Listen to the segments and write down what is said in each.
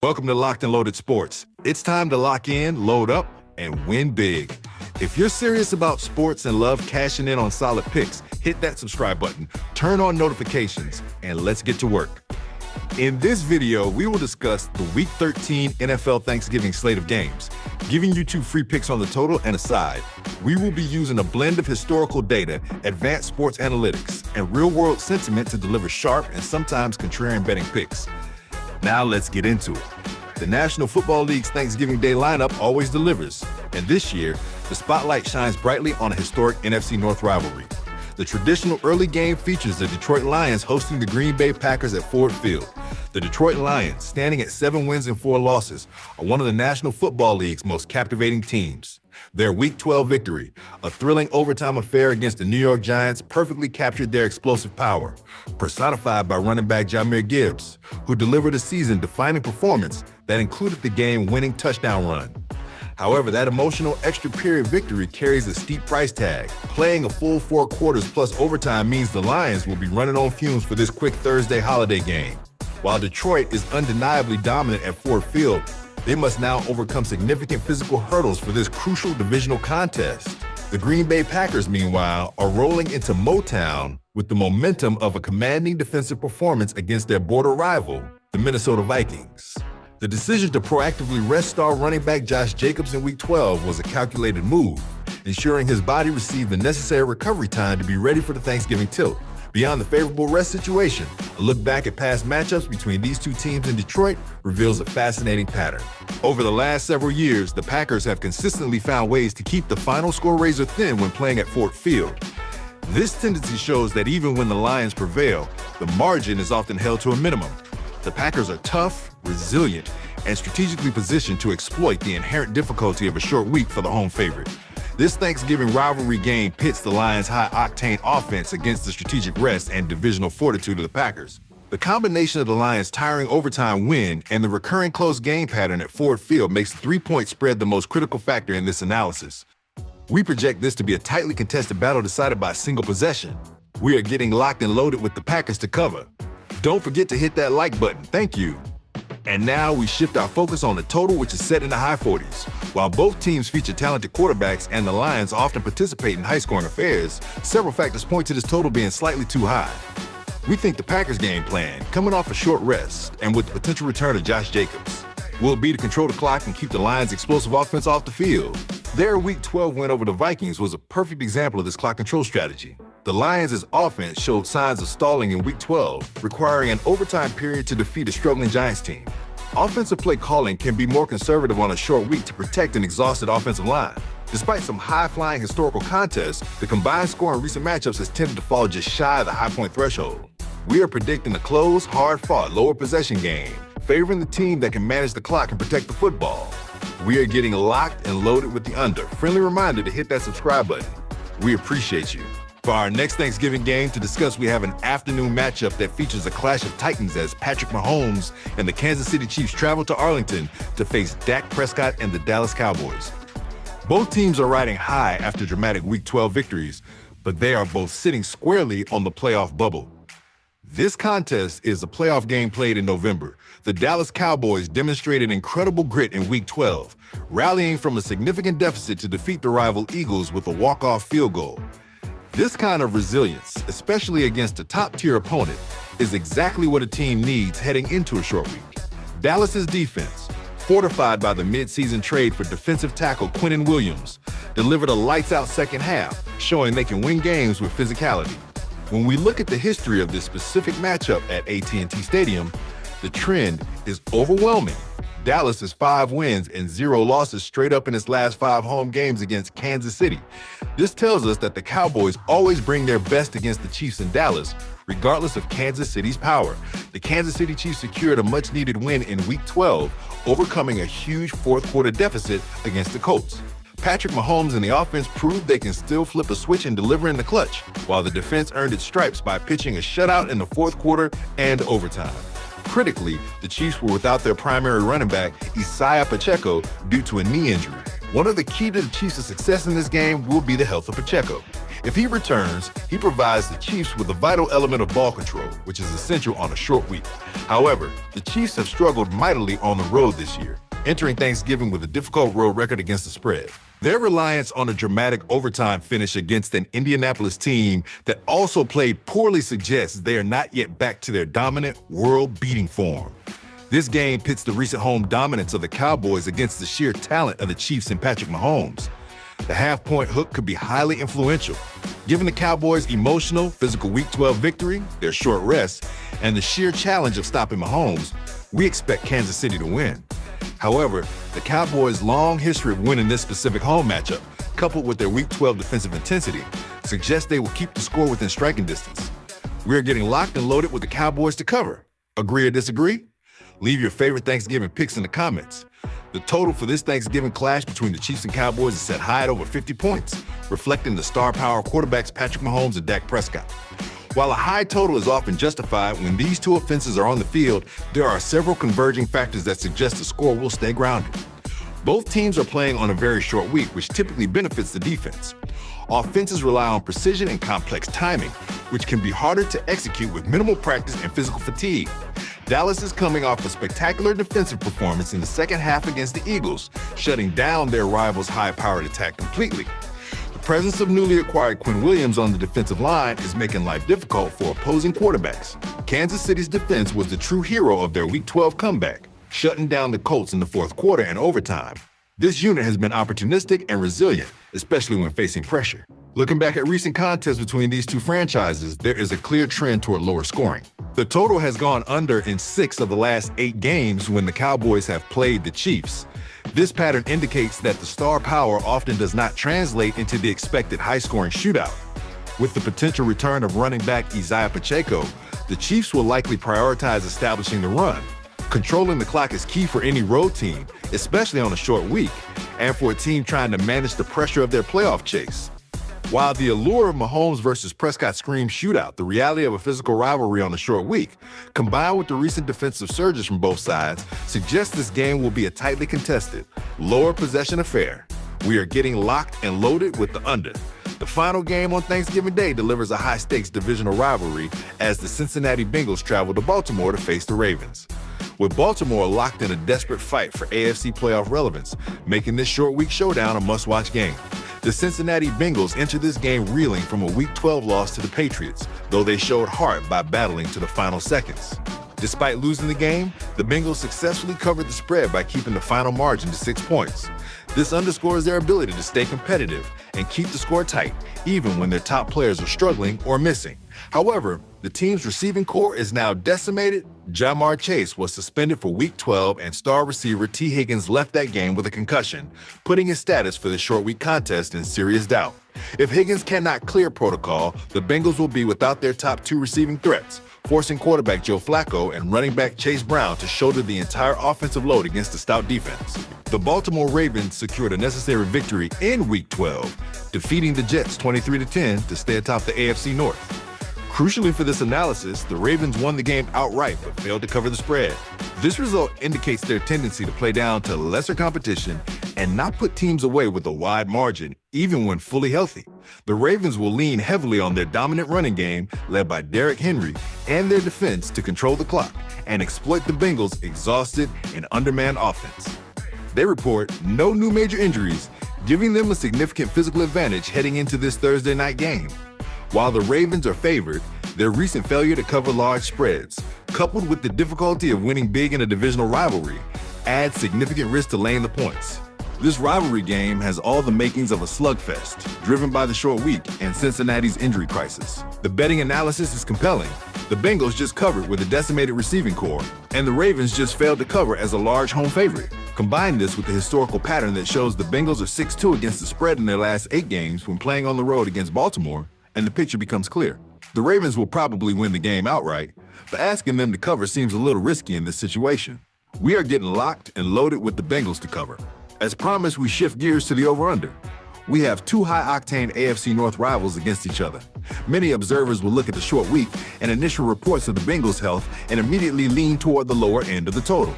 Welcome to Locked and Loaded Sports. It's time to lock in, load up, and win big. If you're serious about sports and love cashing in on solid picks, hit that subscribe button, turn on notifications, and let's get to work. In this video, we will discuss the Week 13 NFL Thanksgiving slate of games, giving you 2 free picks on the total and a side. We will be using a blend of historical data, advanced sports analytics, and real-world sentiment to deliver sharp and sometimes contrarian betting picks. Now let's get into it. The National Football League's Thanksgiving Day lineup always delivers, and this year, the spotlight shines brightly on a historic NFC North rivalry. The traditional early game features the Detroit Lions hosting the Green Bay Packers at Ford Field. The Detroit Lions, standing at 7 wins and 4 losses, are one of the National Football League's most captivating teams. Their Week 12 victory, a thrilling overtime affair against the New York Giants, perfectly captured their explosive power, personified by running back Jahmyr Gibbs, who delivered a season-defining performance that included the game-winning touchdown run. However, that emotional extra-period victory carries a steep price tag. Playing a full 4 quarters plus overtime means the Lions will be running on fumes for this quick Thursday holiday game. While Detroit is undeniably dominant at Ford Field, they must now overcome significant physical hurdles for this crucial divisional contest. The Green Bay Packers, meanwhile, are rolling into Motown with the momentum of a commanding defensive performance against their border rival, the Minnesota Vikings. The decision to proactively rest star running back Josh Jacobs in Week 12 was a calculated move, ensuring his body received the necessary recovery time to be ready for the Thanksgiving tilt. Beyond the favorable rest situation, a look back at past matchups between these two teams in Detroit reveals a fascinating pattern. Over the last several years, the Packers have consistently found ways to keep the final score razor thin when playing at Ford Field. This tendency shows that even when the Lions prevail, the margin is often held to a minimum. The Packers are tough, resilient, and strategically positioned to exploit the inherent difficulty of a short week for the home favorite. This Thanksgiving rivalry game pits the Lions' high-octane offense against the strategic rest and divisional fortitude of the Packers. The combination of the Lions' tiring overtime win and the recurring close game pattern at Ford Field makes the 3-point spread the most critical factor in this analysis. We project this to be a tightly contested battle decided by a single possession. We are getting locked and loaded with the Packers to cover. Don't forget to hit that like button. Thank you. And now we shift our focus on the total, which is set in the high 40s. While both teams feature talented quarterbacks and the Lions often participate in high-scoring affairs, several factors point to this total being slightly too high. We think the Packers' game plan, coming off a short rest and with the potential return of Josh Jacobs, will be to control the clock and keep the Lions' explosive offense off the field. Their Week 12 win over the Vikings was a perfect example of this clock control strategy. The Lions' offense showed signs of stalling in Week 12, requiring an overtime period to defeat a struggling Giants team. Offensive play calling can be more conservative on a short week to protect an exhausted offensive line. Despite some high-flying historical contests, the combined score in recent matchups has tended to fall just shy of the high-point threshold. We are predicting a close, hard-fought, lower possession game, favoring the team that can manage the clock and protect the football. We are getting locked and loaded with the under. Friendly reminder to hit that subscribe button. We appreciate you. For our next Thanksgiving game to discuss, we have an afternoon matchup that features a clash of titans as Patrick Mahomes and the Kansas City Chiefs travel to Arlington to face Dak Prescott and the Dallas Cowboys. Both teams are riding high after dramatic Week 12 victories, but they are both sitting squarely on the playoff bubble. This contest is a playoff game played in November. The Dallas Cowboys demonstrated incredible grit in Week 12, rallying from a significant deficit to defeat the rival Eagles with a walk-off field goal. This kind of resilience, especially against a top-tier opponent, is exactly what a team needs heading into a short week. Dallas's defense, fortified by the mid-season trade for defensive tackle Quinnen Williams, delivered a lights-out second half, showing they can win games with physicality. When we look at the history of this specific matchup at AT&T Stadium, the trend is overwhelming. Dallas has 5 wins and 0 losses straight up in its last 5 home games against Kansas City. This tells us that the Cowboys always bring their best against the Chiefs in Dallas, regardless of Kansas City's power. The Kansas City Chiefs secured a much-needed win in Week 12, overcoming a huge fourth-quarter deficit against the Colts. Patrick Mahomes and the offense proved they can still flip a switch and deliver in the clutch, while the defense earned its stripes by pitching a shutout in the fourth quarter and overtime. Critically, the Chiefs were without their primary running back, Isaiah Pacheco, due to a knee injury. One of the key to the Chiefs' success in this game will be the health of Pacheco. If he returns, he provides the Chiefs with a vital element of ball control, which is essential on a short week. However, the Chiefs have struggled mightily on the road this year, entering Thanksgiving with a difficult road record against the spread. Their reliance on a dramatic overtime finish against an Indianapolis team that also played poorly suggests they are not yet back to their dominant, world-beating form. This game pits the recent home dominance of the Cowboys against the sheer talent of the Chiefs and Patrick Mahomes. The half-point hook could be highly influential. Given the Cowboys' emotional, physical Week 12 victory, their short rest, and the sheer challenge of stopping Mahomes, we expect Kansas City to win. However, the Cowboys' long history of winning this specific home matchup, coupled with their Week 12 defensive intensity, suggests they will keep the score within striking distance. We are getting locked and loaded with the Cowboys to cover. Agree or disagree? Leave your favorite Thanksgiving picks in the comments. The total for this Thanksgiving clash between the Chiefs and Cowboys is set high at over 50 points, reflecting the star power quarterbacks Patrick Mahomes and Dak Prescott. While a high total is often justified, when these two offenses are on the field, there are several converging factors that suggest the score will stay grounded. Both teams are playing on a very short week, which typically benefits the defense. Offenses rely on precision and complex timing, which can be harder to execute with minimal practice and physical fatigue. Dallas is coming off a spectacular defensive performance in the second half against the Eagles, shutting down their rivals' high-powered attack completely. The presence of newly acquired Quinn Williams on the defensive line is making life difficult for opposing quarterbacks. Kansas City's defense was the true hero of their Week 12 comeback, shutting down the Colts in the fourth quarter and overtime. This unit has been opportunistic and resilient, especially when facing pressure. Looking back at recent contests between these two franchises, there is a clear trend toward lower scoring. The total has gone under in 6 of the last 8 games when the Cowboys have played the Chiefs. This pattern indicates that the star power often does not translate into the expected high-scoring shootout. With the potential return of running back Isaiah Pacheco, the Chiefs will likely prioritize establishing the run. Controlling the clock is key for any road team, especially on a short week, and for a team trying to manage the pressure of their playoff chase. While the allure of Mahomes versus Prescott screams shootout, the reality of a physical rivalry on a short week, combined with the recent defensive surges from both sides, suggests this game will be a tightly contested, lower possession affair. We are getting locked and loaded with the under. The final game on Thanksgiving Day delivers a high-stakes divisional rivalry as the Cincinnati Bengals travel to Baltimore to face the Ravens. With Baltimore locked in a desperate fight for AFC playoff relevance, making this short week showdown a must-watch game. The Cincinnati Bengals enter this game reeling from a Week 12 loss to the Patriots, though they showed heart by battling to the final seconds. Despite losing the game, the Bengals successfully covered the spread by keeping the final margin to 6 points. This underscores their ability to stay competitive and keep the score tight, even when their top players are struggling or missing. However, the team's receiving core is now decimated. Jamar Chase was suspended for Week 12, and star receiver T. Higgins left that game with a concussion, putting his status for the short week contest in serious doubt. If Higgins cannot clear protocol, the Bengals will be without their top 2 receiving threats, forcing quarterback Joe Flacco and running back Chase Brown to shoulder the entire offensive load against the stout defense. The Baltimore Ravens secured a necessary victory in Week 12, defeating the Jets 23-10 to stay atop the AFC North. Crucially for this analysis, the Ravens won the game outright but failed to cover the spread. This result indicates their tendency to play down to lesser competition and not put teams away with a wide margin, even when fully healthy. The Ravens will lean heavily on their dominant running game, led by Derrick Henry, and their defense to control the clock and exploit the Bengals' exhausted and undermanned offense. They report no new major injuries, giving them a significant physical advantage heading into this Thursday night game. While the Ravens are favored, their recent failure to cover large spreads, coupled with the difficulty of winning big in a divisional rivalry, adds significant risk to laying the points. This rivalry game has all the makings of a slugfest, driven by the short week and Cincinnati's injury crisis. The betting analysis is compelling. The Bengals just covered with a decimated receiving core, and the Ravens just failed to cover as a large home favorite. Combine this with the historical pattern that shows the Bengals are 6-2 against the spread in their last 8 games when playing on the road against Baltimore, and the picture becomes clear. The Ravens will probably win the game outright, but asking them to cover seems a little risky in this situation. We are getting locked and loaded with the Bengals to cover. As promised, we shift gears to the over-under. We have 2 high-octane AFC North rivals against each other. Many observers will look at the short week and initial reports of the Bengals' health and immediately lean toward the lower end of the total.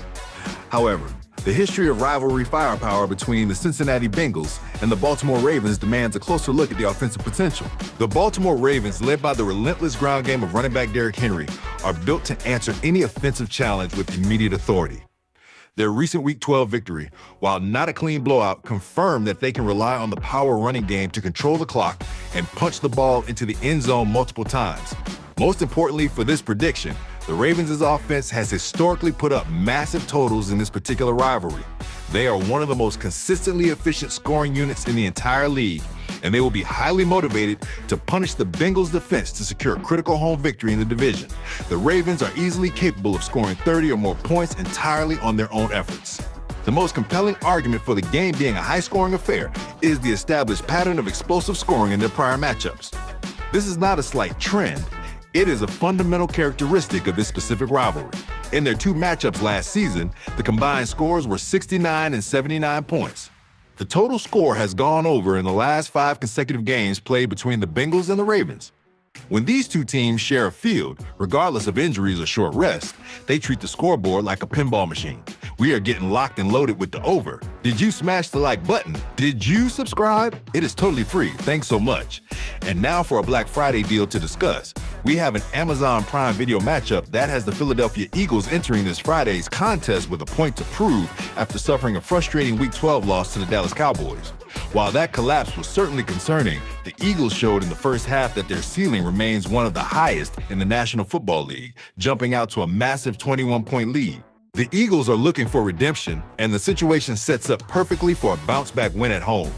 However, The history of rivalry firepower between the Cincinnati Bengals and the Baltimore Ravens demands a closer look at the offensive potential. The Baltimore Ravens, led by the relentless ground game of running back Derrick Henry, are built to answer any offensive challenge with immediate authority. Their recent Week 12 victory, while not a clean blowout, confirmed that they can rely on the power running game to control the clock and punch the ball into the end zone multiple times. Most importantly for this prediction, the Ravens' offense has historically put up massive totals in this particular rivalry. They are one of the most consistently efficient scoring units in the entire league, and they will be highly motivated to punish the Bengals' defense to secure a critical home victory in the division. The Ravens are easily capable of scoring 30 or more points entirely on their own efforts. The most compelling argument for the game being a high-scoring affair is the established pattern of explosive scoring in their prior matchups. This is not a slight trend. It is a fundamental characteristic of this specific rivalry. In their two matchups last season, the combined scores were 69 and 79 points. The total score has gone over in the last 5 consecutive games played between the Bengals and the Ravens. When these two teams share a field, regardless of injuries or short rest, they treat the scoreboard like a pinball machine. We are getting locked and loaded with the over. Did you smash the like button? Did you subscribe? It is totally free. Thanks so much. And now for a Black Friday deal to discuss. We have an Amazon Prime Video matchup that has the Philadelphia Eagles entering this Friday's contest with a point to prove after suffering a frustrating Week 12 loss to the Dallas Cowboys. While that collapse was certainly concerning, the Eagles showed in the first half that their ceiling remains one of the highest in the National Football League, jumping out to a massive 21-point lead. The Eagles are looking for redemption, and the situation sets up perfectly for a bounce-back win at home.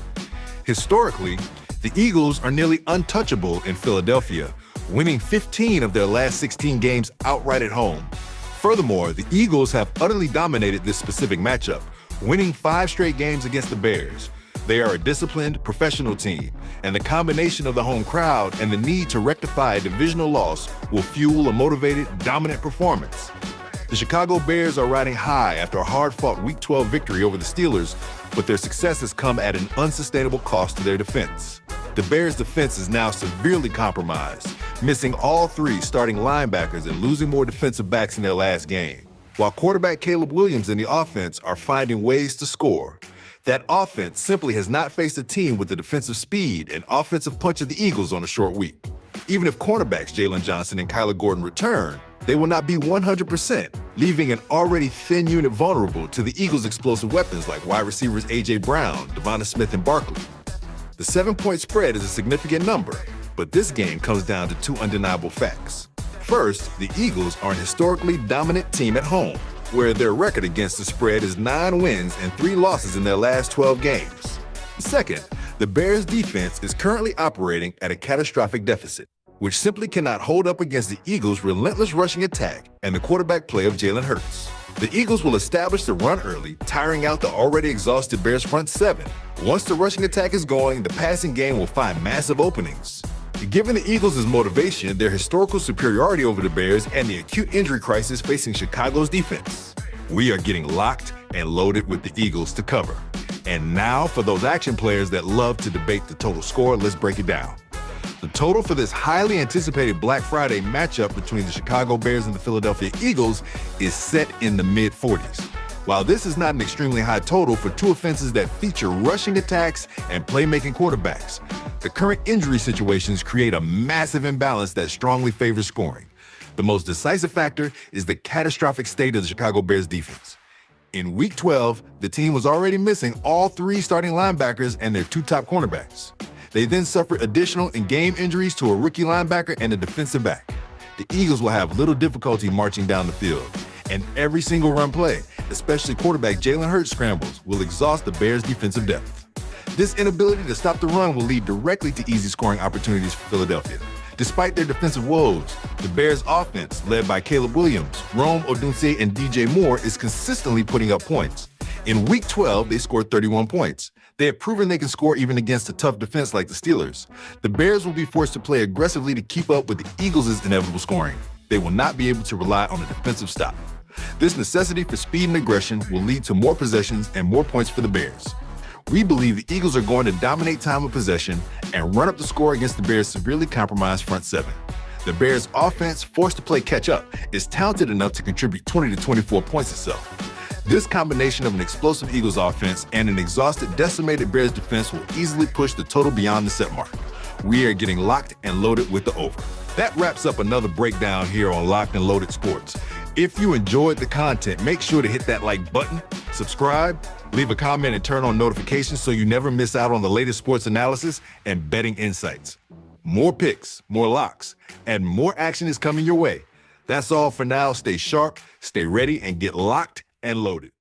Historically, the Eagles are nearly untouchable in Philadelphia, winning 15 of their last 16 games outright at home. Furthermore, the Eagles have utterly dominated this specific matchup, winning 5 straight games against the Bears. They are a disciplined, professional team, and the combination of the home crowd and the need to rectify a divisional loss will fuel a motivated, dominant performance. The Chicago Bears are riding high after a hard-fought Week 12 victory over the Steelers, but their success has come at an unsustainable cost to their defense. The Bears' defense is now severely compromised, missing all 3 starting linebackers and losing more defensive backs in their last game. While quarterback Caleb Williams and the offense are finding ways to score, that offense simply has not faced a team with the defensive speed and offensive punch of the Eagles on a short week. Even if cornerbacks Jalen Johnson and Kyler Gordon return, they will not be 100%, leaving an already thin unit vulnerable to the Eagles' explosive weapons like wide receivers A.J. Brown, Devonta Smith, and Barkley. The 7-point spread is a significant number, but this game comes down to 2 undeniable facts. First, the Eagles are an historically dominant team at home, where their record against the spread is 9 wins and 3 losses in their last 12 games. Second, the Bears' defense is currently operating at a catastrophic deficit, which simply cannot hold up against the Eagles' relentless rushing attack and the quarterback play of Jalen Hurts. The Eagles will establish the run early, tiring out the already exhausted Bears front 7. Once the rushing attack is going, the passing game will find massive openings. Given the Eagles' motivation, their historical superiority over the Bears, and the acute injury crisis facing Chicago's defense, we are getting locked and loaded with the Eagles to cover. And now for those action players that love to debate the total score, let's break it down. The total for this highly anticipated Black Friday matchup between the Chicago Bears and the Philadelphia Eagles is set in the mid-40s. While this is not an extremely high total for 2 offenses that feature rushing attacks and playmaking quarterbacks, the current injury situations create a massive imbalance that strongly favors scoring. The most decisive factor is the catastrophic state of the Chicago Bears defense. In Week 12, the team was already missing all 3 starting linebackers and their 2 top cornerbacks. They then suffered additional in-game injuries to a rookie linebacker and a defensive back. The Eagles will have little difficulty marching down the field, and every single run play, especially quarterback Jalen Hurts scrambles, will exhaust the Bears' defensive depth. This inability to stop the run will lead directly to easy scoring opportunities for Philadelphia. Despite their defensive woes, the Bears' offense, led by Caleb Williams, Rome Odunze, and DJ Moore, is consistently putting up points. In Week 12, they scored 31 points. They have proven they can score even against a tough defense like the Steelers. The Bears will be forced to play aggressively to keep up with the Eagles' inevitable scoring. They will not be able to rely on a defensive stop. This necessity for speed and aggression will lead to more possessions and more points for the Bears. We believe the Eagles are going to dominate time of possession and run up the score against the Bears' severely compromised front 7. The Bears' offense, forced to play catch-up, is talented enough to contribute 20 to 24 points itself. This combination of an explosive Eagles offense and an exhausted, decimated Bears defense will easily push the total beyond the set mark. We are getting locked and loaded with the over. That wraps up another breakdown here on Locked and Loaded Sports. If you enjoyed the content, make sure to hit that like button, subscribe, leave a comment, and turn on notifications so you never miss out on the latest sports analysis and betting insights. More picks, more locks, and more action is coming your way. That's all for now. Stay sharp, stay ready, and get locked and loaded.